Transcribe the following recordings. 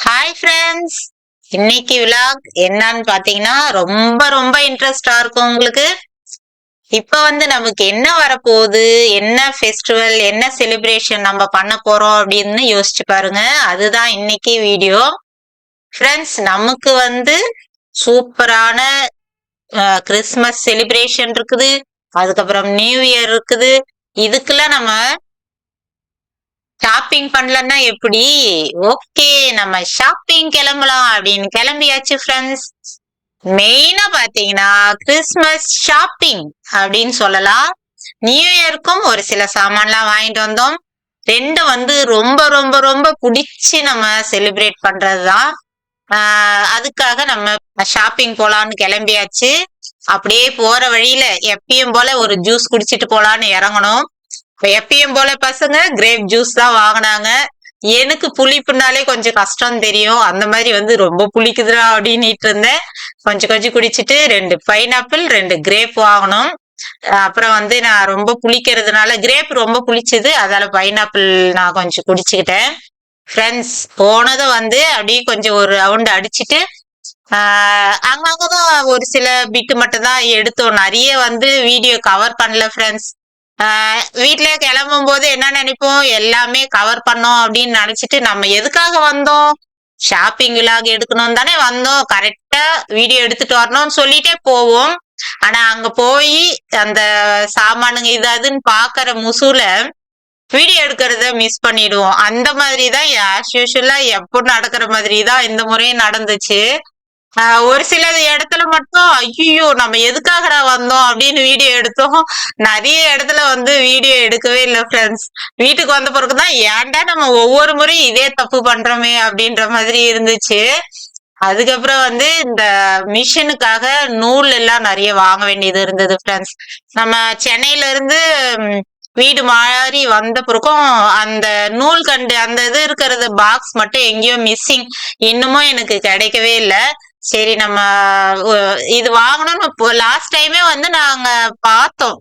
Hi friends. இன்னைக்கு vlog என்னன்னு பாத்தீங்கன்னா ரொம்ப ரொம்ப இன்ட்ரெஸ்டா இருக்கும் உங்களுக்கு. இப்ப நமக்கு என்ன வரப்போகுது, என்ன ஃபெஸ்டிவல், என்ன செலிப்ரேஷன் நம்ம பண்ண போறோம் அப்படின்னு யோசிச்சு பாருங்க. அதுதான் இன்னைக்கு வீடியோ. ஃப்ரெண்ட்ஸ், நமக்கு சூப்பரான கிறிஸ்மஸ் செலிப்ரேஷன் இருக்குது. அதுக்கப்புறம் நியூ இயர் இருக்குது. இதுக்கெல்லாம் நம்ம ஷாப்பிங் பண்ணலன்னா எப்படி? ஓகே, நம்ம ஷாப்பிங் கிளம்பலாம் அப்படின்னு கிளம்பியாச்சு ஃப்ரெண்ட்ஸ். மெயினா பாத்தீங்கன்னா கிறிஸ்மஸ் ஷாப்பிங் அப்படின்னு சொல்லலாம். நியூ இயருக்கும் ஒரு சில சாமான்லாம் வாங்கிட்டு வந்தோம். ரெண்டு ரொம்ப ரொம்ப ரொம்ப பிடிச்சி நம்ம செலிப்ரேட் பண்றதுதான். அதுக்காக நம்ம ஷாப்பிங் போலான்னு கிளம்பியாச்சு. அப்படியே போற வழியில எப்பயும் போல ஒரு ஜூஸ் குடிச்சிட்டு போலான்னு இறங்கணும். எப்பயும் போல பசங்க கிரேப் ஜூஸ் தான் வாங்கினாங்க. எனக்கு புளிப்புனாலே கொஞ்சம் கஷ்டம் தெரியும். அந்த மாதிரி ரொம்ப புளிக்குதுடா அப்படின்னுட்டு இருந்தேன். கொஞ்சம் கொஞ்சம் குடிச்சிட்டு 2 பைனாப்பிள் 2 கிரேப் வாங்கணும். அப்புறம் நான் ரொம்ப புளிக்கிறதுனால கிரேப் ரொம்ப புளிச்சது, அதால பைனாப்பிள் நான் கொஞ்சம் குடிச்சுக்கிட்டேன். ஃப்ரெண்ட்ஸ், போனதும் அப்படியே கொஞ்சம் ஒரு ரவுண்ட் அடிச்சுட்டு அங்கங்கதான் ஒரு சில பிட்டு மட்டும் தான் எடுத்தோம். நிறைய வீடியோ கவர் பண்ணல ஃப்ரெண்ட்ஸ். வீட்ல கிளம்பும் போது என்ன நினைப்போம், எல்லாமே கவர் பண்ணோம் அப்படின்னு நினைச்சிட்டு நம்ம எதுக்காக வந்தோம், ஷாப்பிங் விலாக் எடுக்கணும் தானே வந்தோம். கரெக்டா வீடியோ எடுத்துட்டு வரணும்னு சொல்லிட்டே போவோம். ஆனா அங்க போய் அந்த சாமானுங்க இது அதுன்னு பாக்குற முசுல வீடியோ எடுக்கிறத மிஸ் பண்ணிடுவோம். அந்த மாதிரிதான் ஆஸ் யூஷுவலா எப்போ நடக்கிற மாதிரிதான் இந்த முறையும் நடந்துச்சு. ஒரு சில இடத்துல மட்டும் ஐயோ நம்ம எதுக்காகடா வந்தோம் அப்படின்னு வீடியோ எடுத்தோம். நிறைய இடத்துல வீடியோ எடுக்கவே இல்லை ஃப்ரெண்ட்ஸ். வீட்டுக்கு வந்த பிறகுதான் ஏன்டா நம்ம ஒவ்வொரு முறையும் இதே தப்பு பண்றோமே அப்படின்ற மாதிரி இருந்துச்சு. அதுக்கப்புறம் இந்த மிஷினுக்காக நூல் எல்லாம் நிறைய வாங்க வேண்டியது இருந்தது ஃப்ரெண்ட்ஸ். நம்ம சென்னையில இருந்து வீடு மாறி வந்த பிறகும் அந்த நூல் கண்டு அந்த இது இருக்கிறது பாக்ஸ் மட்டும் எங்கேயோ மிஸ்ஸிங். இன்னமும் எனக்கு கிடைக்கவே இல்லை. சரி, நம்ம இது வாங்கணும்னு லாஸ்ட் டைமே நாங்க பார்த்தோம்.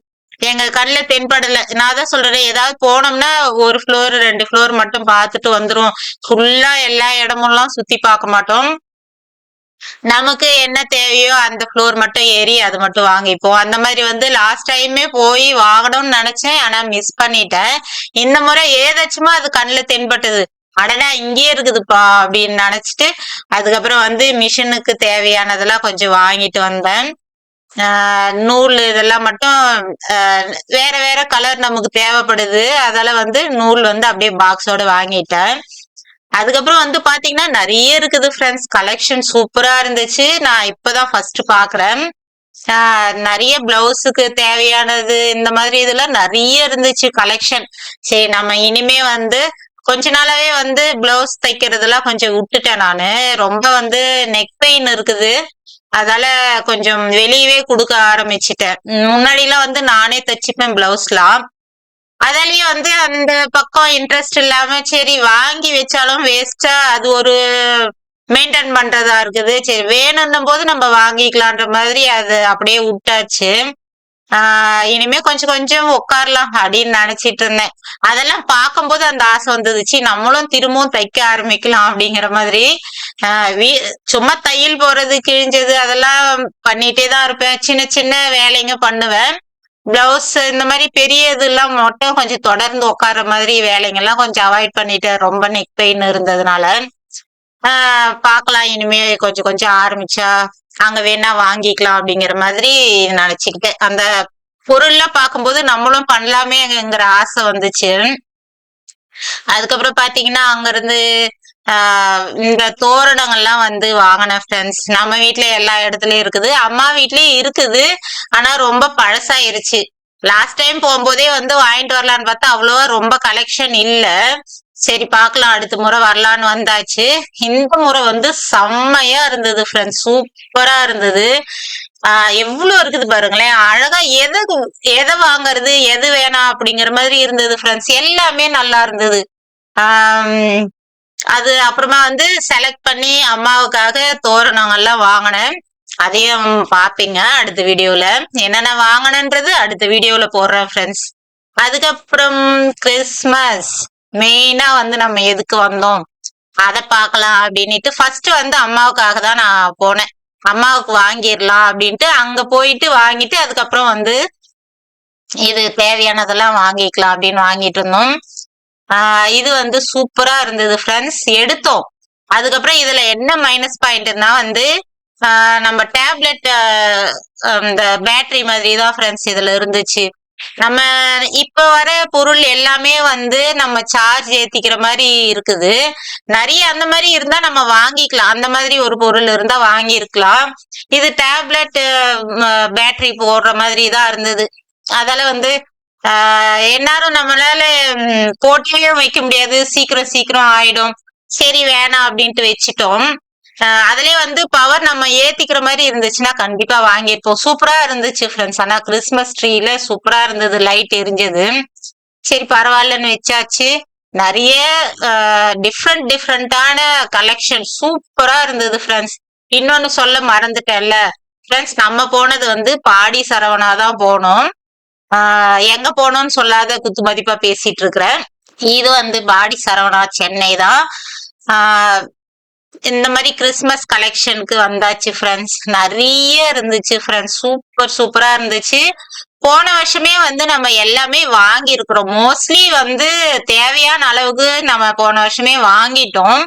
எங்க கண்ணுல தென்படல. நான் தான் சொல்றேன், ஏதாவது போனோம்னா ஒரு ஃப்ளோர் 2 ஃப்ளோர் மட்டும் பார்த்துட்டு வந்துரும். ஃபுல்லா எல்லா இடமெல்லாம் சுத்தி பார்க்க மாட்டோம். நமக்கு என்ன தேவையோ அந்த ஃப்ளோர் மட்டும் ஏறி அது மட்டும் வாங்கிப்போம். அந்த மாதிரி லாஸ்ட் டைமே போய் வாங்கணும்னு நினைச்சேன், ஆனா மிஸ் பண்ணிட்டேன். இந்த முறை ஏதாச்சுமா அது கண்ணுல தென்பட்டது, அடடா இங்கேயே இருக்குதுப்பா அப்படின்னு நினைச்சிட்டு அதுக்கப்புறம் மிஷினுக்கு தேவையானதெல்லாம் கொஞ்சம் வாங்கிட்டு வந்தேன். நூல் இதெல்லாம் மட்டும் வேற வேற கலர் நமக்கு தேவைப்படுது, அதால நூல் அப்படியே பாக்ஸோட வாங்கிட்டேன். அதுக்கப்புறம் பாத்தீங்கன்னா நிறைய இருக்குது ஃப்ரெண்ட்ஸ். கலெக்ஷன் சூப்பரா இருந்துச்சு. நான் இப்பதான் ஃபர்ஸ்ட் பாக்குறேன். நிறைய பிளவுஸுக்கு தேவையானது இந்த மாதிரி இதெல்லாம் நிறைய இருந்துச்சு கலெக்ஷன். சரி, நம்ம இனிமே கொஞ்ச நாளாவே பிளவுஸ் தைக்கிறதுலாம் கொஞ்சம் விட்டுட்டேன் நானு. ரொம்ப நெக் பெயின் இருக்குது, அதால கொஞ்சம் வெளியவே கொடுக்க ஆரம்பிச்சிட்டேன். முன்னாடி எல்லாம் நானே தைச்சிப்பேன் பிளவுஸ்லாம். அதாலயே அந்த பக்கம் இன்ட்ரெஸ்ட் இல்லாம சரி வாங்கி வச்சாலும் வேஸ்டா அது ஒரு மெயின்டைன் பண்றதா இருக்குது. சரி வேணும்னும் போது நம்ம வாங்கிக்கலான்ற மாதிரி அது அப்படியே விட்டாச்சு. இனிமே கொஞ்சம் கொஞ்சம் உட்காரலாம் அப்படின்னு நினைச்சிட்டு இருந்தேன். அதெல்லாம் பார்க்கும்போது அந்த ஆசை வந்துச்சு, நம்மளும் திரும்பவும் தைக்க ஆரம்பிக்கலாம் அப்படிங்கிற மாதிரி. சும்மா தையல் போறது கிழிஞ்சது அதெல்லாம் பண்ணிட்டே தான் இருப்பேன். சின்ன சின்ன வேலைங்க பண்ணுவேன். பிளவுஸ் இந்த மாதிரி பெரிய இதெல்லாம் மட்டும் கொஞ்சம் தொடர்ந்து உட்கார்ற மாதிரி வேலைங்கெல்லாம் கொஞ்சம் அவாய்ட் பண்ணிட்டேன், ரொம்ப நெக் பெயின் இருந்ததுனால. பார்க்கலாம், இனிமே கொஞ்சம் கொஞ்சம் ஆரம்பிச்சா அங்க வேணா வாங்கிக்கலாம் அப்படிங்கிற மாதிரி நினைச்சுக்கிட்டேன். அந்த பொருள்லாம் பார்க்கும்போது நம்மளும் பண்ணலாமேங்கிற ஆசை வந்துச்சு. அதுக்கப்புறம் பாத்தீங்கன்னா அங்க இருந்து இந்த தோரணங்கள்லாம் வாங்கினேன் ஃப்ரெண்ட்ஸ். நம்ம வீட்ல எல்லா இடத்துலயும் இருக்குது, அம்மா வீட்லயும் இருக்குது. ஆனா ரொம்ப பழசாயிருச்சு. லாஸ்ட் டைம் போகும்போதே வாங்கிட்டு வரலான்னு பார்த்தா அவ்வளவா ரொம்ப கலெக்ஷன் இல்ல. சரி பார்க்கலாம், அடுத்த முறை வரலான்னு வந்தாச்சு. இந்த முறை செம்மையா இருந்தது ஃப்ரெண்ட்ஸ், சூப்பரா இருந்தது. எவ்வளவு இருக்குது பாருங்களேன், அழகா எதை வாங்குறது எது வேணாம் அப்படிங்கிற மாதிரி இருந்தது ஃப்ரெண்ட்ஸ். எல்லாமே நல்லா இருந்தது. அது அப்புறமா செலக்ட் பண்ணி அம்மாவுக்காக தோரணங்கள்லாம் வாங்கினேன். அதையும் பாப்பீங்க அடுத்த வீடியோல. என்னென்ன வாங்கினேன்றது அடுத்த வீடியோல போடுறேன் ஃப்ரெண்ட்ஸ். அதுக்கப்புறம் கிறிஸ்மஸ் மெயினா நம்ம எதுக்கு வந்தோம், அத பார்க்கலாம் அப்படின்னுட்டு ஃபர்ஸ்ட் வந்து அம்மாவுக்காக தான் நான் போனேன். அம்மாவுக்கு வாங்கிரலாம் அப்படின்ட்டு அங்க போயிட்டு வாங்கிட்டு அதுக்கப்புறம் வந்து இது தேவையானதெல்லாம் வாங்கிக்கலாம் அப்படின்னு வாங்கிட்டு இருந்தோம். இது வந்து சூப்பரா இருந்தது ஃப்ரெண்ட்ஸ். எடுத்தோம். அதுக்கப்புறம் இதுல என்ன மைனஸ் பாயிண்ட்னா வந்து நம்ம டேப்லெட் இந்த பேட்டரி மாதிரி தான் ஃப்ரெண்ட்ஸ் இதுல இருந்துச்சு. நம்ம இப்ப வர பொருள் எல்லாமே வந்து நம்ம சார்ஜ் ஏத்திக்கிற மாதிரி இருக்குது. நிறைய அந்த மாதிரி இருந்தா நம்ம வாங்கிக்கலாம். அந்த மாதிரி ஒரு பொருள் இருந்தா வாங்கியிருக்கலாம். இது டேப்லெட் பேட்டரி போடுற மாதிரி தான் இருந்தது. அதால வந்து எல்லாரும் நம்மளால போட்டியும் வைக்க முடியாது. சீக்கிரம் சீக்கிரம் ஆயிடும். சரி வேணாம் அப்படின்ட்டு வச்சுட்டோம். அதுலயே வந்து பவர் நம்ம ஏத்திக்கிற மாதிரி இருந்துச்சுன்னா கண்டிப்பா வாங்கியிருப்போம். சூப்பரா இருந்துச்சு ஃப்ரெண்ட்ஸ். ஆனா கிறிஸ்மஸ் ட்ரீல சூப்பரா இருந்தது. லைட் எரிஞ்சது. சரி பரவாயில்லன்னு வச்சாச்சு. நிறைய டிஃப்ரெண்டான கலெக்ஷன் சூப்பரா இருந்தது ஃப்ரெண்ட்ஸ். இன்னொன்னு சொல்ல மறந்துட்டேன்ல ஃப்ரெண்ட்ஸ், நம்ம போனது வந்து பாடி சரவணா தான் போனோம். எங்க போனோம்னு சொல்லாத குத்து மதிப்பா பேசிட்டு இருக்கிறேன். இது வந்து பாடி சரவணா சென்னை தான். இந்த மாதிரி கிறிஸ்மஸ் கலெக்ஷனுக்கு வந்தாச்சு ஃப்ரெண்ட்ஸ். நிறைய இருந்துச்சு ஃப்ரெண்ட்ஸ். சூப்பரா இருந்துச்சு. போன வருஷமே வந்து நம்ம எல்லாமே வாங்கி இருக்கிறோம். மோஸ்ட்லி வந்து தேவையான அளவுக்கு நம்ம போன வருஷமே வாங்கிட்டோம்.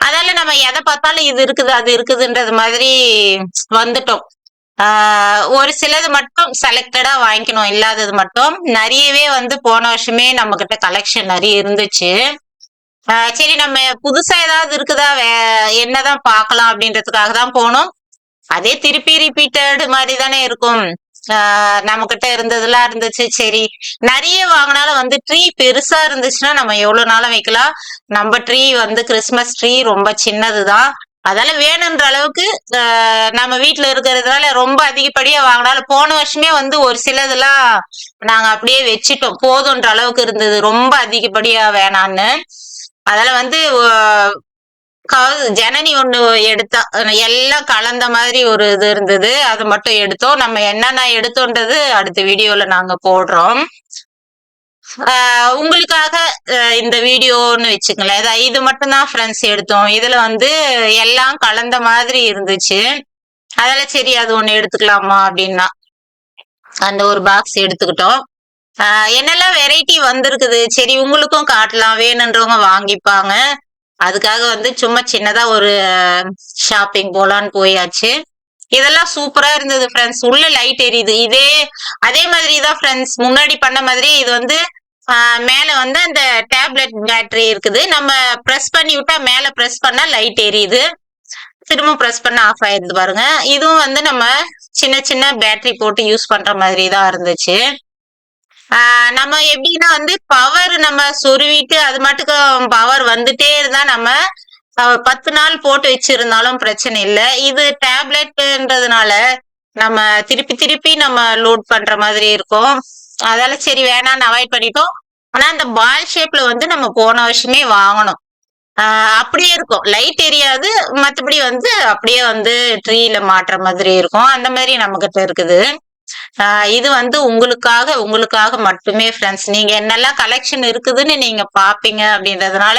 அதால நம்ம எதை பார்த்தாலும் இது இருக்குது அது இருக்குதுன்றது மாதிரி வந்துட்டோம். ஒரு சிலது மட்டும் செலக்டடா வாங்கிக்கணும். இல்லாதது மட்டும் நிறையவே வந்து போன வருஷமே நம்ம கிட்ட கலெக்ஷன் நிறைய இருந்துச்சு. சரி நம்ம புதுசா ஏதாவது இருக்குதா என்னதான் பார்க்கலாம் அப்படின்றதுக்காக தான் போனோம். அதே திருப்பி ரிப்பீட்டட் மாதிரி தானே இருக்கும். நம்ம கிட்ட இருந்ததெல்லாம் இருந்துச்சு. சரி நிறைய வாங்கினாலும் வந்து ட்ரீ பெருசா இருந்துச்சுன்னா நம்ம எவ்வளவு நாளும் வைக்கலாம். நம்ம ட்ரீ வந்து கிறிஸ்மஸ் ட்ரீ ரொம்ப சின்னதுதான். அதால வேணுன்ற அளவுக்கு நம்ம வீட்டுல இருக்கிறதுனால ரொம்ப அதிகப்படியா வாங்கினாலும் போன வருஷமே வந்து ஒரு சிலதெல்லாம் நாங்க அப்படியே வச்சுட்டோம். போதுன்ற அளவுக்கு இருந்தது. ரொம்ப அதிகப்படியா வேணான்னு. அதுல வந்து ஜனனி ஒண்ணு எடுத்தா எல்லாம் கலந்த மாதிரி ஒரு இது இருந்தது. அது மட்டும் எடுத்தோம். நம்ம என்னென்ன எடுத்தோன்றது அடுத்த வீடியோல நாங்க போடுறோம். உங்களுக்காக இந்த வீடியோன்னு வச்சுங்களேன். இது மட்டும்தான் ஃப்ரெண்ட்ஸ் எடுத்தோம். இதுல வந்து எல்லாம் கலந்த மாதிரி இருந்துச்சு. அதெல்லாம் சரி அது ஒண்ணு எடுத்துக்கலாமா அப்படின்னா அந்த ஒரு பாக்ஸ் எடுத்துக்கிட்டோம். என்னெல்லாம் வெரைட்டி வந்திருக்குது. சரி உங்களுக்கும் காட்டலாம். வேணுன்றவங்க வாங்கிப்பாங்க. அதுக்காக வந்து சும்மா சின்னதா ஒரு ஷாப்பிங் போலான்னு போயாச்சு. இதெல்லாம் சூப்பரா இருந்தது ஃப்ரெண்ட்ஸ். உள்ள லைட் எரியுது. அதே மாதிரிதான் ஃப்ரெண்ட்ஸ் முன்னாடி பண்ண மாதிரி இது வந்து மேல வந்து அந்த டேப்லெட் பேட்டரி இருக்குது. நம்ம பிரஸ் பண்ணி விட்டா மேல பிரஸ் பண்ணா லைட் எரியுது. திரும்ப பிரஸ் பண்ண ஆஃப் ஆயிருது பாருங்க. இதுவும் வந்து நம்ம சின்ன சின்ன பேட்டரி போட்டு யூஸ் பண்ற மாதிரி தான் இருந்துச்சு. நம்ம எப்படின்னா வந்து பவர் நம்ம சொருவிட்டு அது மட்டுக்கு பவர் வந்துட்டே இருந்தா நம்ம 10 நாள் போட்டு வச்சிருந்தாலும் பிரச்சனை இல்லை. இது டேப்லெட்ன்றதுனால நம்ம திருப்பி திருப்பி நம்ம லோட் பண்ற மாதிரி இருக்கும். அதால சரி வேணாம்னு அவாய்ட் பண்ணிட்டோம். ஆனா அந்த பால் ஷேப்ல வந்து நம்ம போன வருஷமே வாங்கணும். அப்படியே இருக்கும். லைட் எரியாது. மத்தபடி வந்து அப்படியே வந்து ட்ரீல மாட்டுற மாதிரி இருக்கும். அந்த மாதிரி நம்ம கிட்ட இருக்குது. இது வந்து உங்களுக்காக மட்டுமே ஃப்ரெண்ட்ஸ். நீங்க என்னெல்லாம் கலெக்ஷன் இருக்குதுன்னு நீங்க பாப்பீங்க அப்படின்றதுனால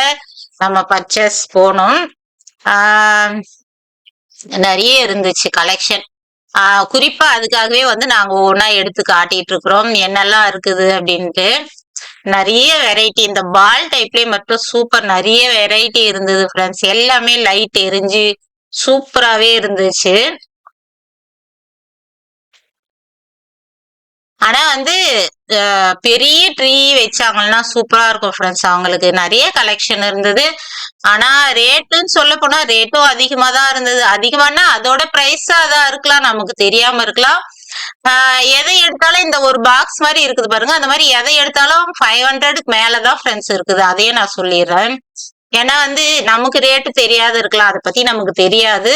நம்ம பர்ச்சேஸ் போனோம். நிறைய இருந்துச்சு கலெக்ஷன். குறிப்பா அதுக்காகவே வந்து நாங்க ஒவ்வொன்னா எடுத்து காட்டிட்டு இருக்கிறோம் என்னெல்லாம் இருக்குது அப்படின்ட்டு. நிறைய வெரைட்டி இந்த பால் டைப்லயே மட்டும் சூப்பர் நிறைய வெரைட்டி இருந்தது ஃப்ரெண்ட்ஸ். எல்லாமே லைட் எரிஞ்சு சூப்பராவே இருந்துச்சு. ஆனா வந்து பெரிய ட்ரீ வச்சாங்கன்னா சூப்பரா இருக்கும் ஃப்ரெண்ட்ஸ். அவங்களுக்கு நிறைய கலெக்ஷன் இருந்தது. ஆனா ரேட்டுன்னு சொல்ல போனா ரேட்டும் அதிகமா தான் இருந்தது. அதிகமானா அதோட பிரைஸா தான் இருக்கலாம். நமக்கு தெரியாம இருக்கலாம். எதை எடுத்தாலும் இந்த ஒரு பாக்ஸ் மாதிரி இருக்குது பாருங்க. அந்த மாதிரி எதை எடுத்தாலும் 500க்கு மேலதான் ஃப்ரெண்ட்ஸ் இருக்குது. அதையே நான் சொல்லிடுறேன். ஏன்னா வந்து நமக்கு ரேட்டு தெரியாது இருக்கலாம். அதை பத்தி நமக்கு தெரியாது.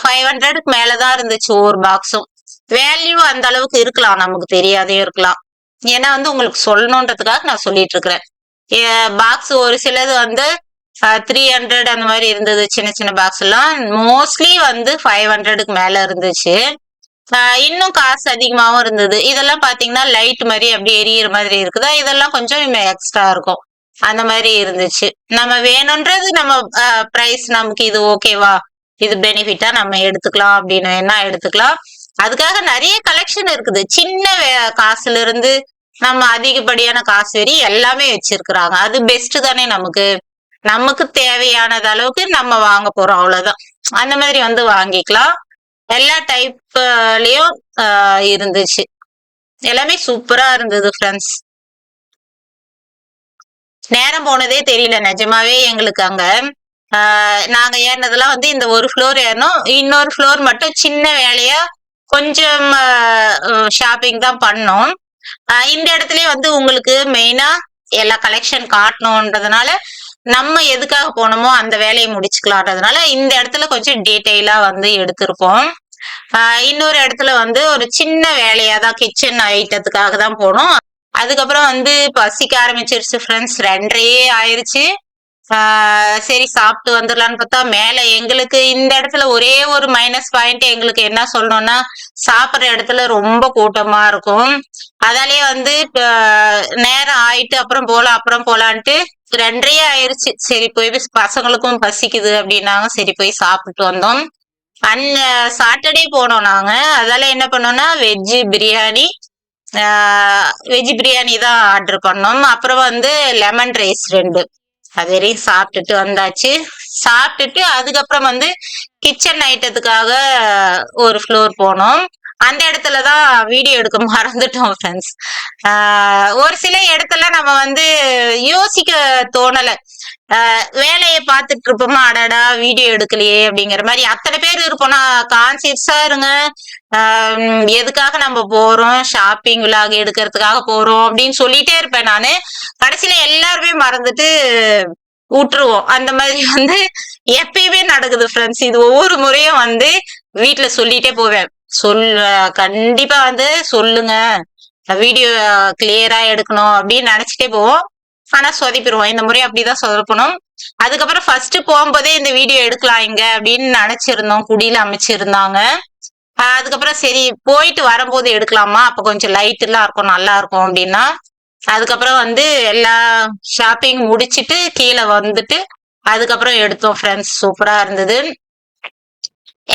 500க்கு மேலதான் இருந்துச்சு ஒவ்வொரு பாக்ஸும். வேல்யூ அந்த அளவுக்கு இருக்கலாம். நமக்கு தெரியாதே இருக்கலாம். ஏன்னா வந்து உங்களுக்கு சொல்லணுன்றதுக்காக நான் சொல்லிட்டு இருக்கிறேன். பாக்ஸ் ஒரு சிலது வந்து 300 அந்த மாதிரி இருந்தது. சின்ன சின்ன பாக்ஸ் எல்லாம் மோஸ்ட்லி வந்து 500க்கு மேல இருந்துச்சு. இன்னும் காசு அதிகமாவும் இருந்தது. இதெல்லாம் பாத்தீங்கன்னா லைட் மாதிரி அப்படியே எரியற மாதிரி இருக்குதா. இதெல்லாம் கொஞ்சம் எக்ஸ்ட்ரா இருக்கும். அந்த மாதிரி இருந்துச்சு. நம்ம வேணும்ன்றது நம்ம பிரைஸ் நமக்கு இது ஓகேவா, இது பெனிஃபிட்டா நம்ம எடுத்துக்கலாம் அப்படின்னு வேணா எடுத்துக்கலாம். அதுக்காக நிறைய கலெக்ஷன் இருக்குது. சின்ன காசுல இருந்து நம்ம அதிகப்படியான காசு வரி எல்லாமே வச்சிருக்கிறாங்க. அது பெஸ்ட் தானே நமக்கு. நமக்கு தேவையானது அளவுக்கு நம்ம வாங்க போறோம் அவ்வளவுதான். அந்த மாதிரி வந்து வாங்கிக்கலாம். எல்லா டைப்லயும் இருந்துச்சு. எல்லாமே சூப்பரா இருந்தது ஃப்ரெண்ட்ஸ். நேரம் போனதே தெரியல நிஜமாவே எங்களுக்கு அங்க. நாங்க ஏறினதெல்லாம் வந்து இந்த ஒரு ஃப்ளோர் ஏறணும். இன்னொரு ஃப்ளோர் மட்டும் சின்ன வேலையா கொஞ்சம் ஷாப்பிங் தான் பண்ணோம். இந்த இடத்துலயே வந்து உங்களுக்கு மெயினா எல்லா கலெக்ஷன் காட்டணுன்றதுனால நம்ம எதுக்காக போனோமோ அந்த வேலையை முடிச்சுக்கலான்றதுனால இந்த இடத்துல கொஞ்சம் டீட்டெயிலா வந்து எடுத்திருக்கோம். இன்னொரு இடத்துல வந்து ஒரு சின்ன வேலையா தான் கிச்சன் ஐட்டத்துக்காக தான் போனோம். அதுக்கப்புறம் வந்து பசிக்க ஆரம்பிச்சிருச்சு ஃப்ரெண்ட்ஸ். 2:30 ஆயிருச்சு. சரி சாப்பிட்டு வந்துடலான்னு பார்த்தா மேல எங்களுக்கு இந்த இடத்துல ஒரே ஒரு மைனஸ் பாயிண்ட் எங்களுக்கு என்ன சொல்லணும்னா சாப்பிடுற இடத்துல ரொம்ப கூட்டமா இருக்கும். அதாலேயே வந்து நேரம் ஆயிட்டு அப்புறம் போலான்ட்டு 2:30 ஆயிருச்சு. சரி போய் பசங்களுக்கும் பசிக்குது அப்படின்னாங்க. சரி போய் சாப்பிட்டு வந்தோம். சாட்டர்டே போனோம் நாங்க. அதால என்ன பண்ணோம்னா வெஜ் பிரியாணி தான் ஆர்டர் பண்ணோம். அப்புறம் வந்து லெமன் ரைஸ் 2 அது வரையும் சாப்பிட்டுட்டு வந்தாச்சு. சாப்பிட்டுட்டு அதுக்கப்புறம் வந்து கிச்சன் ஐட்டத்துக்காக ஒரு ஃப்ளோர் போனோம். அந்த இடத்துலதான் வீடியோ எடுக்க மறந்துட்டோம் ஃப்ரெண்ட்ஸ். ஒரு சில இடத்துல நம்ம வந்து யோசிக்க தோணல. வேலையை பார்த்துட்டு இருப்போமா, அடடா வீடியோ எடுக்கலையே அப்படிங்கிற மாதிரி அத்தனை பேர் இருப்போம்னா கான்சியஸா இருங்க. எதுக்காக நம்ம போறோம், ஷாப்பிங் விலாக் எடுக்கிறதுக்காக போறோம் அப்படின்னு சொல்லிட்டே இருப்பேன் நானு. கடைசியில எல்லாருமே மறந்துட்டு விட்டுருவோம். அந்த மாதிரி வந்து எப்பயுமே நடக்குது ஃப்ரெண்ட்ஸ். இது ஒவ்வொரு முறையும் வந்து வீட்டுல சொல்லிட்டே போவேன். கண்டிப்பா வந்து சொல்லுங்க, வீடியோ கிளியரா எடுக்கணும் அப்படின்னு நினைச்சிட்டே போவோம். ஆனா சொதப்பிடுவோம். இந்த முறை அப்படிதான் சொதப்பணும். அதுக்கப்புறம் ஃபர்ஸ்ட் போகும்போதே இந்த வீடியோ எடுக்கலாம் இங்க அப்படின்னு நினைச்சிருந்தோம். குடியில அமைச்சிருந்தாங்க. அதுக்கப்புறம் சரி போயிட்டு வரும்போது எடுக்கலாமா, அப்ப கொஞ்சம் லைட் எல்லாம் இருக்கும், நல்லா இருக்கும் அப்படின்னா அதுக்கப்புறம் வந்து எல்லா ஷாப்பிங் முடிச்சிட்டு கீழே வந்துட்டு அதுக்கப்புறம் எடுத்தோம் ஃப்ரெண்ட்ஸ். சூப்பரா இருந்தது.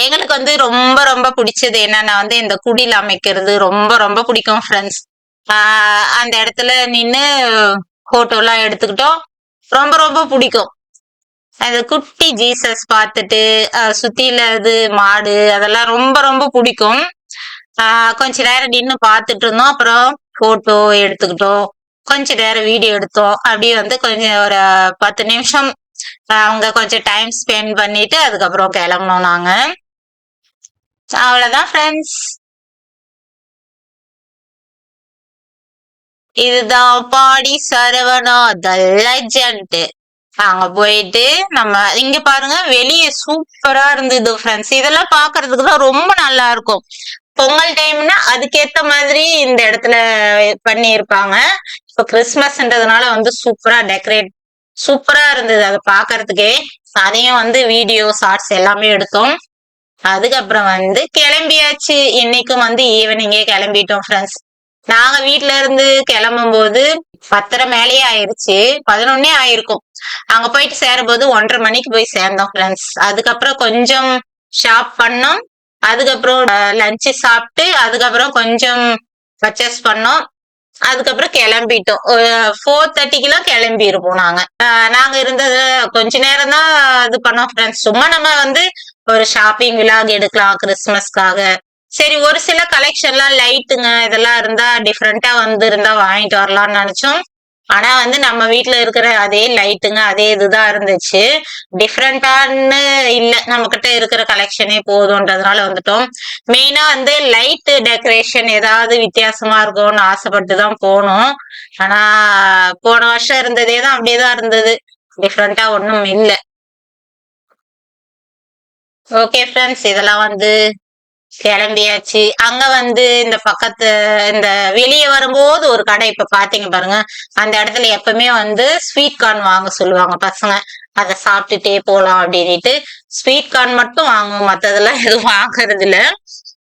எங்களுக்கு வந்து ரொம்ப ரொம்ப பிடிச்சது என்னன்னா வந்து இந்த குடில் அமைக்கிறது ரொம்ப ரொம்ப பிடிக்கும் ஃப்ரெண்ட்ஸ். அந்த இடத்துல நின்று போட்டோ எல்லாம் எடுத்துக்கிட்டோம். ரொம்ப ரொம்ப பிடிக்கும். அந்த குட்டி ஜீசஸ் பார்த்துட்டு சுத்தில இது மாடு அதெல்லாம் ரொம்ப ரொம்ப பிடிக்கும். கொஞ்ச நேரம் நின்று பார்த்துட்டு இருந்தோம். அப்புறம் போட்டோ எடுத்துக்கிட்டோம். கொஞ்ச நேரம் வீடியோ எடுத்தோம். அப்படியே வந்து கொஞ்சம் ஒரு 10 நிமிஷம் அவங்க கொஞ்சம் டைம் ஸ்பெண்ட் பண்ணிட்டு அதுக்கப்புறம் கிளம்புனோம் நாங்க. அவ்வளவுதான் ஃப்ரெண்ட்ஸ். இதுதான் பாடி சரவணா த லெஜண்ட். அங்க போயிட்டு நம்ம இங்க பாருங்க வெளியே சூப்பரா இருந்தது ஃப்ரெண்ட்ஸ். இதெல்லாம் பாக்குறதுக்கு தான் ரொம்ப நல்லா இருக்கும். பொங்கல் டைம்னா அதுக்கேத்த மாதிரி இந்த இடத்துல பண்ணியிருப்பாங்க. இப்ப கிறிஸ்துமஸ்ன்றதுனால வந்து சூப்பரா டெக்கரேட் சூப்பரா இருந்தது அதை பாக்குறதுக்கே. அதையும் வந்து வீடியோ ஷார்ட்ஸ் எல்லாமே எடுத்தோம். அதுக்கப்புறம் வந்து கிளம்பியாச்சு. இன்னைக்கும் வந்து ஈவினிங்கே கிளம்பிட்டோம் ஃப்ரெண்ட்ஸ். நாங்க வீட்டுல இருந்து கிளம்பும் போது 10:30 மேலேயே ஆயிருச்சு. 11 ஆயிருக்கும். அங்க போயிட்டு சேரும்போது 1:30 மணிக்கு போய் சேர்ந்தோம் ஃப்ரெண்ட்ஸ். அதுக்கப்புறம் கொஞ்சம் ஷாப் பண்ணோம். அதுக்கப்புறம் லஞ்ச் சாப்பிட்டு அதுக்கப்புறம் கொஞ்சம் பர்ச்சேஸ் பண்ணோம். அதுக்கப்புறம் கிளம்பிட்டோம். 4:30க்கெல்லாம் கிளம்பி இருப்போம் நாங்க. நாங்க இருந்தது கொஞ்ச நேரம் தான் இது பண்ணோம் ஃப்ரெண்ட்ஸ். சும்மா நம்ம வந்து ஒரு ஷாப்பிங் விலாக் எடுக்கலாம் கிறிஸ்துமஸ்க்காக. சரி ஒரு சில கலெக்ஷன்லாம் லைட்டுங்க இதெல்லாம் இருந்தா டிஃப்ரெண்டா வந்து இருந்தா வாங்கிட்டு வரலாம்னு நினைச்சோம். ஆனா வந்து நம்ம வீட்டுல இருக்கிற அதே லைட்டுங்க அதே இதுதான் இருந்துச்சு. டிஃப்ரெண்டான்னு இல்ல, நம்ம கிட்ட இருக்கிற கலெக்ஷனே போதும்ன்றதுனால வந்துட்டோம். மெயினா வந்து லைட் டெக்கரேஷன் ஏதாவது வித்தியாசமா இருக்கும்னு ஆசைப்பட்டுதான் போனோம். ஆனா போன வருஷம் இருந்ததேதான் அப்படியேதான் இருந்தது. டிஃப்ரெண்டா ஒண்ணும் இல்ல. ஓகே ஃப்ரெண்ட்ஸ், இதெல்லாம் வந்து கிளம்பியாச்சு. அங்க வந்து இந்த பக்கத்து இந்த வெளியே வரும்போது ஒரு கடை இப்ப பாத்தீங்க பாருங்க. அந்த இடத்துல எப்பவுமே வந்து ஸ்வீட் கார்ன் வாங்க சொல்லுவாங்க பசங்க. அதை சாப்பிட்டுட்டே போலாம் அப்படின்ட்டு ஸ்வீட் கார்ன் மட்டும் வாங்குவோம். மத்ததெல்லாம் எதுவும் வாங்குறது இல்ல.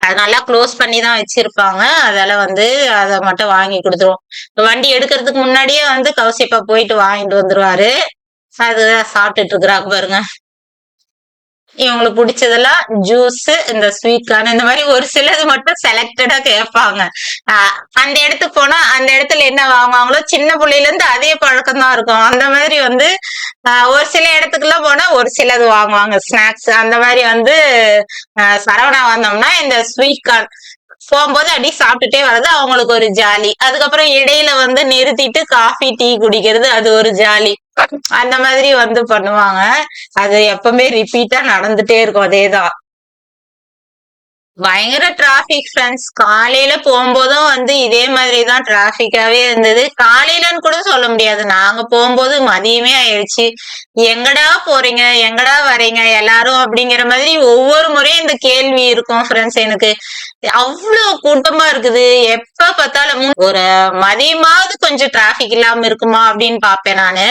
அது நல்லா க்ளோஸ் பண்ணி தான் வச்சிருப்பாங்க. அதால வந்து அத மட்டும் வாங்கி குடுத்துருவோம். வண்டி எடுக்கிறதுக்கு முன்னாடியே வந்து கௌசிப்பா போயிட்டு வாங்கிட்டு வந்துருவாரு. அதுதான் சாப்பிட்டுட்டு இருக்கிறாங்க பாருங்க. இவங்களுக்கு புடிச்சதெல்லாம் ஜூஸ், இந்த ஸ்வீட் கார்ன் இந்த மாரி ஒரு சிலது மட்டும் செலக்டடா கேட்பாங்க. அ அந்த இடத்துக்கு போனா, அந்த இடத்துல என்ன வாங்குவாங்களோ, சின்ன புள்ளையில இருந்து அதே பழக்கம் தான் இருக்கும். அந்த மாதிரி வந்து ஒரு சில இடத்துக்குலாம் போனா ஒரு சிலது வாங்குவாங்க. ஸ்நாக்ஸ் அந்த மாரி வந்து சரவணா வந்தோம்னா இந்த ஸ்வீட் கார்ன் போம்போது அப்படியே சாப்பிட்டுட்டே வர்றது அவங்களுக்கு ஒரு ஜாலி. அதுக்கப்புறம் இடையில வந்து நிறுத்திட்டு காஃபி, டீ குடிக்கிறது அது ஒரு ஜாலி. அந்த மாதிரி வந்து பண்ணுவாங்க. அது எப்பவுமே ரிப்பீட்டா நடந்துட்டே இருக்கும். அதேதான். பயங்கர டிராபிக் ஃப்ரெண்ட்ஸ். காலையில போம்போதும் வந்து இதே மாதிரி தான் டிராபிக்காவே இருந்தது. காலையிலன்னு கூட சொல்ல முடியாது. நாங்க போம்போது மதியமே ஆயிடுச்சு. எங்கடா போறீங்க? எங்கடா வரீங்க எல்லாரும்? அப்படிங்கிற மாதிரி ஒவ்வொரு முறையும் இந்த கேள்வி இருக்கும் ஃப்ரெண்ட்ஸ் எனக்கு. அவ்ளோ கூட்டமா இருக்குது. எப்ப பார்த்தாலும் ஒரு மதியமாவது கொஞ்சம் டிராபிக் இல்லாம இருக்குமா அப்படின்னு பார்ப்பேன் நானு.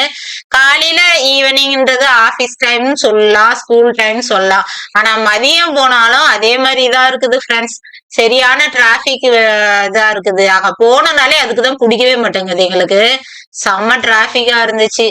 காலையில ஈவினிங்ன்றது ஆபீஸ் டைம்னு சொல்லலாம், ஸ்கூல் டைம் சொல்லலாம். ஆனா மதியம் போனாலும் அதே மாதிரிதான் இருக்குது ஃப்ரெண்ட்ஸ். சரியான டிராபிக் இதா இருக்குது. அங்க போனனாலே அதுக்குதான் பிடிக்கவே மாட்டேங்குது எங்களுக்கு. செம்ம டிராபிக்கா இருந்துச்சு.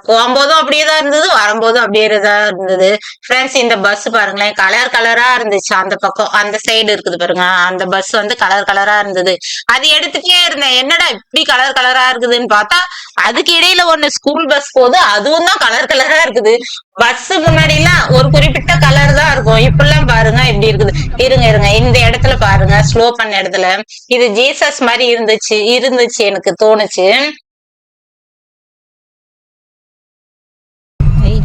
போகும்போதும் அப்படியேதான் இருந்தது, வரும்போதும் அப்படியேதான் இருந்தது. ஃப்ரெண்ட்ஸ் இந்த பஸ் பாருங்களேன், கலர் கலரா இருந்துச்சு. அந்த பக்கம் அந்த சைடு இருக்குது பாருங்க, அந்த பஸ் வந்து கலர் கலரா இருந்தது. அது எடுத்துட்டே இருந்தேன், என்னடா இப்படி கலர் கலரா இருக்குதுன்னு பார்த்தா அதுக்கு இடையில ஒண்ணு ஸ்கூல் பஸ் போகுது, அதுவும் தான் கலர் கலரா இருக்குது. பஸ் முன்னாடி எல்லாம் ஒரு குறிப்பிட்ட கலர் தான் இருக்கும். இப்பெல்லாம் பாருங்க எப்படி இருக்குது. இருங்க இருங்க, இந்த இடத்துல பாருங்க, ஸ்லோ பண்ண இடத்துல இது ஜீசஸ் மாதிரி இருந்துச்சு இருந்துச்சு எனக்கு தோணுச்சு.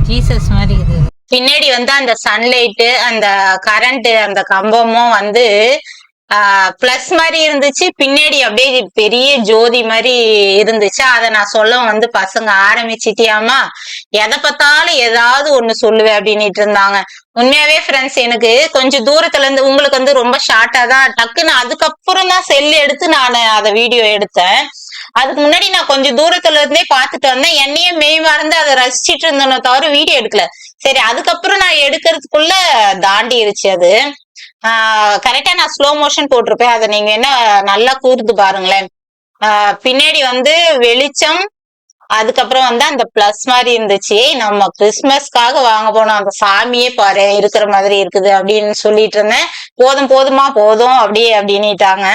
ஜீசஸ் மாதிரி இது. பின்னாடி வந்து அந்த சன்லைட்டு, அந்த கரண்ட், அந்த கம்பமும் வந்து பிளஸ் மாதிரி இருந்துச்சு. பின்னாடி அப்படியே பெரிய ஜோதி மாதிரி இருந்துச்சு. அதை நான் சொல்ல வந்து பசங்க ஆரம்பிச்சிட்டியாமா, எதை பார்த்தாலும் ஏதாவது ஒண்ணு சொல்லுவேன் அப்படின்னுட்டு இருந்தாங்க. உண்மையாவே ஃப்ரெண்ட்ஸ் எனக்கு கொஞ்சம் தூரத்துல இருந்து உங்களுக்கு வந்து ரொம்ப ஷார்ட்டா தான் டக்குன்னு அதுக்கப்புறம் தான் செல் எடுத்து நான் அதை வீடியோ எடுத்தேன். அதுக்கு முன்னாடி நான் கொஞ்சம் தூரத்துல இருந்தே பாத்துட்டு வந்தேன். என்னையே மெய் மறந்து அதை ரசிச்சிட்டு இருந்தேனோ தவிர வீடியோ எடுக்கல. சரி, அதுக்கப்புறம் நான் எடுக்கிறதுக்குள்ள தாண்டிருச்சு அது. கரெக்டா நான் ஸ்லோ மோஷன் போட்டிருப்பேன். அதை நீங்க என்ன நல்லா கூர்ந்து பாருங்களேன். பின்னாடி வந்து வெளிச்சம், அதுக்கப்புறம் வந்து அந்த பிளஸ் மாதிரி இருந்துச்சு. நம்ம கிறிஸ்துமஸ்க்காக வாங்க போனோம், அந்த சாமியே பாரு இருக்கிற மாதிரி இருக்குது அப்படின்னு சொல்லிட்டு இருந்தேன். போதும் போதுமா போதும் அப்படியே அப்படின்னுட்டாங்க.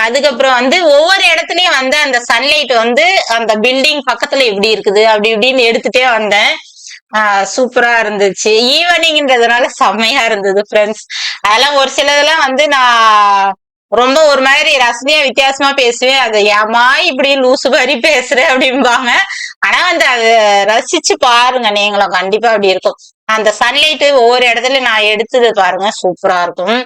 அதுக்கப்புறம் வந்து ஒவ்வொரு இடத்துலயும் வந்து அந்த சன்லைட் வந்து அந்த பில்டிங் பக்கத்துல எப்படி இருக்குது அப்படி இப்படின்னு எடுத்துட்டே வந்தேன். சூப்பரா இருந்துச்சு. ஈவினிங்ன்றதுனால செம்மையா இருந்தது ஃப்ரெண்ட்ஸ். அதெல்லாம் ஒரு சிலதெல்லாம் வந்து நான் ரொம்ப ஒரு மாதிரி ரசனையா வித்தியாசமா பேசுவேன். அது ஏமா இப்படி லூசு மாதிரி பேசுற அப்படிம்பாங்க. ஆனா வந்து அதை ரசிச்சு பாருங்க, நீங்களும் கண்டிப்பா அப்படி இருக்கும். அந்த சன்லைட் ஒவ்வொரு இடத்துல நான் எடுத்தது பாருங்க, சூப்பரா இருக்கும்.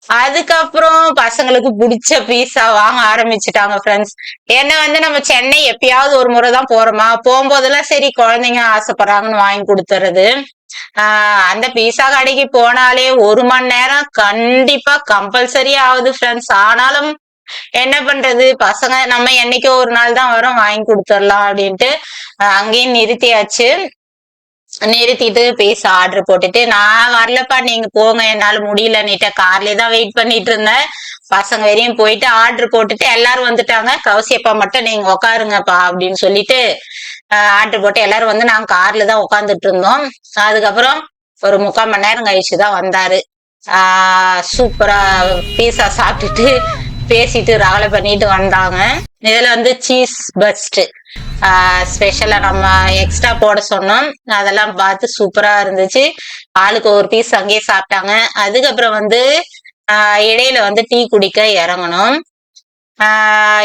அதுக்கப்புறம் பசங்களுக்கு பிடிச்ச பீஸா வாங்க ஆரம்பிச்சுட்டாங்க ஃப்ரெண்ட்ஸ். ஏன்னா வந்து நம்ம சென்னை எப்பயாவது ஒரு முறைதான் போறோமா, போகும்போதெல்லாம் சரி குழந்தைங்க ஆசைப்படுறாங்கன்னு வாங்கி கொடுத்துறது. அந்த பீஸா கடைக்கு போனாலே 1 மணி நேரம் கண்டிப்பா கம்பல்சரி ஆகுது ஃப்ரெண்ட்ஸ். ஆனாலும் என்ன பண்றது, பசங்க நம்ம என்னைக்கோ ஒரு நாள் தான் வரோம், வாங்கி கொடுத்துடலாம் அப்படின்ட்டு அங்கேயும் நிறுத்தியாச்சு. நிறுத்திட்டு பீஸா ஆர்டர் போட்டுட்டு, நான் வரலப்பா நீங்க போங்க என்னால முடியலன்னுட்டு கார்லயே தான் வெயிட் பண்ணிட்டு இருந்தேன். பசங்க வரையும் போயிட்டு ஆர்டர் போட்டுட்டு எல்லாரும் வந்துட்டாங்க. கௌசியப்பா மட்டும் நீங்க உக்காருங்கப்பா அப்படின்னு சொல்லிட்டு ஆர்டர் போட்டு எல்லாரும் வந்து நாங்க கார்ல தான் உட்காந்துட்டு இருந்தோம். அதுக்கப்புறம் ஒரு 3/4 மணி நேரம் கழிச்சுதான் வந்தாரு. சூப்பரா பீஸா சாப்பிட்டுட்டு பேசிட்டு ரகலை பண்ணிட்டு வந்தாங்க. இதுல வந்து சீஸ் பஸ்ட் ஸ்பெஷலா நம்ம எக்ஸ்ட்ரா போட சொன்னோம். அதெல்லாம் பார்த்து சூப்பரா இருந்துச்சு. ஆளுக்கு ஒரு பீஸ் அங்கேயே சாப்பிட்டாங்க. அதுக்கப்புறம் வந்து இடையில வந்து டீ குடிக்க இறங்கணும்.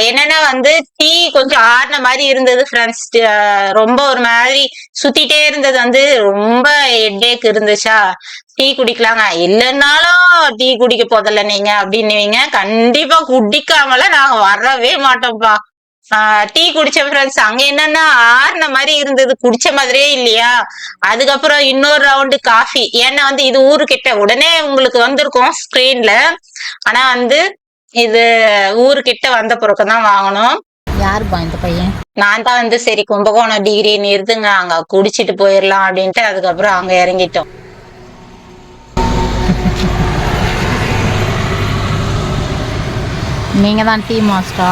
என்னன்னா வந்து டீ கொஞ்சம் ஆறுன மாதிரி இருந்தது ஃப்ரெண்ட்ஸ். ரொம்ப ஒரு மாதிரி சுத்திட்டே இருந்தது, வந்து ரொம்ப ஹெட்டேக் இருந்துச்சா. டீ குடிக்கலாங்க, இல்லைன்னாலும் டீ குடிக்க போதில்ல நீங்க அப்படின்னுவீங்க. கண்டிப்பா குடிக்காமல நாங்க வரவே மாட்டோம்ப்பா. டீ குடிச்ச ஃப்ரெண்ட்ஸ். அங்க என்னன்னா ஆறுன மாதிரி இருந்தது, குடிச்ச மாதிரியே இல்லையா. அதுக்கப்புறம் இன்னொரு ரவுண்டு காஃபி. ஏன்னா வந்து இது ஊருக்கிட்ட உடனே உங்களுக்கு வந்திருக்கும் ஸ்கிரீன்ல. ஆனா வந்து இது ஊருக்கிட்ட வந்த பிறகுதான் வாங்கணும். யாருப்பா இந்த பையன்? நான் தான் வந்து சரி கும்பகோணம் டிகிரி நிறுத்துங்க, அங்க குடிச்சிட்டு போயிடலாம் அப்படின்ட்டு அதுக்கப்புறம் அங்க இறங்கிட்டோம். நீங்கள் தான் டீ மாஸ்டரா?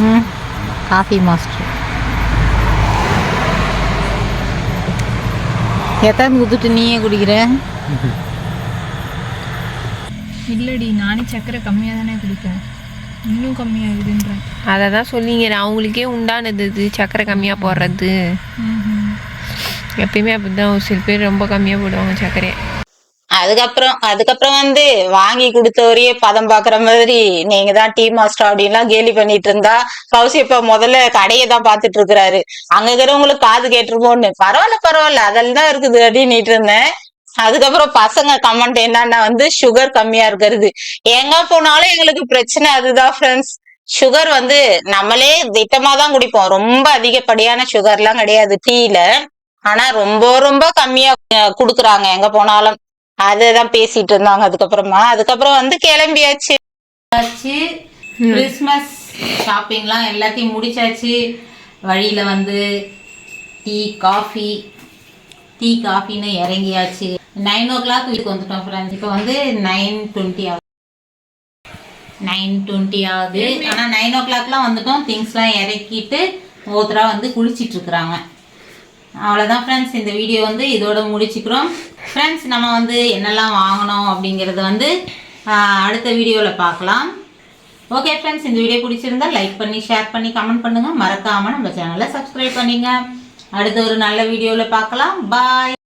ம், காஃபி மாஸ்டர். எத்தனை ஊற்றிட்டு நீயே குடிக்கிற? இல்லடி, நானே சக்கரை கம்மியாக தானே குடிப்பேன், இன்னும் கம்மியாகுதுன்றேன். அதை தான் சொல்லிங்க, அவங்களுக்கே உண்டானது இது சக்கரை கம்மியாக போடுறது. எப்பயுமே அப்படி தான், ஒரு சில பேர் ரொம்ப கம்மியாக போடுவாங்க சர்க்கரையை. அதுக்கப்புறம் வந்து வாங்கி கொடுத்தவரையே பதம் பாக்குற மாதிரி நீங்க தான் டீ மாஸ்டர் அப்படின்லாம் கேலி பண்ணிட்டு இருந்தா, கௌசி இப்ப முதல்ல கடையை தான் பாத்துட்டு இருக்கிறாரு. அங்க இருக்கிறவங்களுக்கு காது கேட்டுருமோன்னு. பரவாயில்ல அதெல்லாம் தான் இருக்குது அப்படின்னுட்டு இருந்தேன். அதுக்கப்புறம் பசங்க கமெண்ட் என்னன்னா வந்து சுகர் கம்மியா இருக்கிறது. எங்க போனாலும் எங்களுக்கு பிரச்சனை அதுதான் ஃப்ரெண்ட்ஸ். சுகர் வந்து நம்மளே திட்டமா தான் குடிப்போம், ரொம்ப அதிகப்படியான சுகர் எல்லாம் கிடையாது டீல. ஆனா ரொம்ப ரொம்ப கம்மியா குடுக்குறாங்க எங்க போனாலும். அததான் பேசிட்டு இருந்தாங்க. அதுக்கப்புறம் வந்து கிளம்பியாச்சு. கிறிஸ்மஸ் ஷாப்பிங்லாம் எல்லாத்தையும் முடிச்சாச்சு. வழியில வந்து டீ காஃபின்னு இறங்கியாச்சு. 9 o'clock வீட்டுக்கு வந்துட்டோம் ஃப்ரெண்ட்ஸ். இப்போ வந்து 9:20 ஆகுது. 9:20 ஆகுது. ஆனா 9 o'clockலாம் வந்துட்டோம். திங்ஸ்லாம் இறக்கிட்டு ஒருத்தரா வந்து குளிச்சிட்டு இருக்கிறாங்க. அவ்வளோதான் ஃப்ரெண்ட்ஸ், இந்த வீடியோ வந்து இதோட முடிச்சுக்கிறோம் ஃப்ரெண்ட்ஸ். நம்ம வந்து என்னெல்லாம் வாங்கினோம் அப்படிங்கிறது வந்து அடுத்த வீடியோவில் பார்க்கலாம். ஓகே ஃப்ரெண்ட்ஸ், இந்த வீடியோ பிடிச்சிருந்தா லைக் பண்ணி, ஷேர் பண்ணி, கமெண்ட் பண்ணுங்கள். மறக்காமல் நம்ம சேனலை சப்ஸ்கிரைப் பண்ணிங்க. அடுத்த ஒரு நல்ல வீடியோவில் பார்க்கலாம். பாய்.